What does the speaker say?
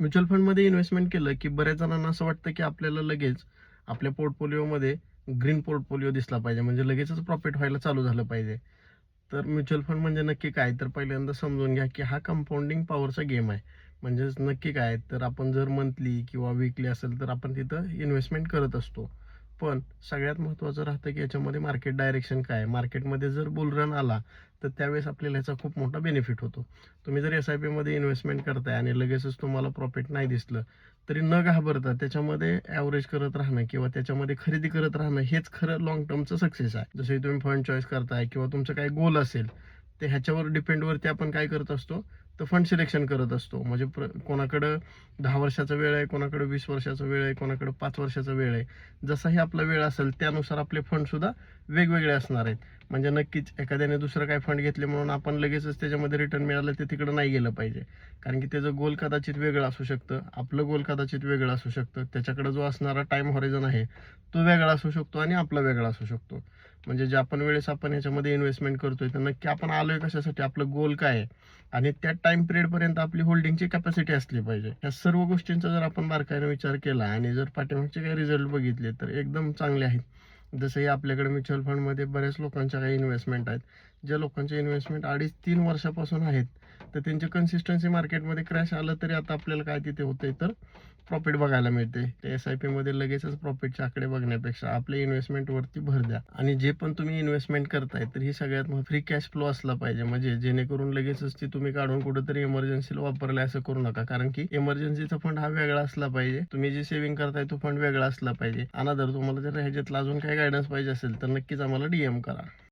Mutual फंडमध्ये investment केलं, की बऱ्याच जणांना असं वाटतं, की आपल्याला लगेच आपल्या पोर्टफोलिओमध्ये ग्रीन पोर्टफोलिओ दिसला पाहिजे, म्हणजे लगेचच प्रॉफिट व्हायला चालू झालं पाहिजे. तर म्युच्युअल फंड म्हणजे नक्की काय? तर पहिल्यांदा समजून घ्या, की हा कंपाऊंडिंग पॉवरचा गेम आहे. म्हणजेच नक्की काय? तर आपण जर मंथली किंवा वीकली असेल, तर आपण तिथं इन्व्हेस्टमेंट करत असतो. पण सगळ्यात महत्त्वाचं राहतं, की याच्यामध्ये मार्केट डायरेक्शन काय आहे? मार्केटमध्ये जर बुल रन आला, तर त्यावेळेस आपल्याला ह्याचा खूप मोठा बेनिफिट होतो. तुम्ही जर एस-आय-पीमध्ये इन्व्हेस्टमेंट करताय आणि लगेचच तुम्हाला प्रॉफिट नाही दिसलं, तरी न घाबरता त्याच्यामध्ये ॲव्हरेज करत राहणं किंवा त्याच्यामध्ये खरेदी करत राहणं हेच खरं लाँग टर्मचं सक्सेस आहे. जसे तुम्ही फंड चॉईस करताय किंवा तुमचं काही गोल असेल, ते ह्याच्यावर डिपेंडवरती आपण काय करत असतो, तर फंड सिलेक्शन करत असतो. म्हणजे कोणाकडं 10 वर्षाचा वेळ आहे, कोणाकडं 20 वर्षाचा वेळ आहे, कोणाकडं 5 वर्षाचा वेळ आहे. जसाही आपला वेळ असेल त्यानुसार आपले फंडसुद्धा वेगवेगळे असणार आहेत. म्हणजे नक्कीच एखाद्याने दुसरं काही फंड घेतले म्हणून आपण लगेचच त्याच्यामध्ये रिटर्न मिळालं ते तिकडं नाही गेलं पाहिजे. कारण की त्याचं गोल कदाचित वेगळं असू शकतं, आपलं गोल कदाचित वेगळं असू शकतं. त्याच्याकडं जो असणारा टाईम हॉरिझन आहे, तो वेगळा असू शकतो आणि आपला वेगळा असू शकतो. म्हणजे ज्या पण वेळेस आपण ह्याच्यामध्ये इन्व्हेस्टमेंट करतोय, तर नक्की आपण आलोय कशासाठी? आपलं गोल काय आहे? आणि त्या टाईम पिरियडपर्यंत आपली होल्डिंगची कॅपॅसिटी असली पाहिजे. ह्या सर्व गोष्टींचा जर आपण बारकाईने विचार केला आणि जर पाठीमागचे काही रिझल्ट बघितले, तर एकदम चांगले आहेत. जसंही आपल्याकडे म्युच्युअल फंडमध्ये बऱ्याच लोकांच्या काही इन्व्हेस्टमेंट आहेत. ज्या लोकांचे इन्व्हेस्टमेंट 2.5-3 वर्षापासून आहेत, तर त्यांची कन्सिस्टन्सी मार्केटमध्ये क्रॅश आलं तरी आता आपल्याला काय तिथे होतंय, तर प्रॉफिट बघायला मिळते. ते एस-आय-पीमध्ये लगेचच प्रॉफिटचे आकडे बघण्यापेक्षा आपल्या इन्व्हेस्टमेंटवरती भर द्या. आणि जे पण तुम्ही इन्व्हेस्टमेंट करताय, तर ही सगळ्यात फ्री कॅश फ्लो असला पाहिजे. म्हणजे जेणेकरून लगेचच ती तुम्ही काढून कुठेतरी इमर्जन्सीला वापरलाय असं करू नका. कारण की इमर्जन्सीचा फंड हा वेगळा असला पाहिजे. तुम्ही जे सेव्हिंग करताय तो फंड वेगळा असला पाहिजे. अनदर तुम्हाला जर ह्याच्यातला अजून काही गायडन्स पाहिजे असेल, तर नक्कीच आम्हाला DM करा.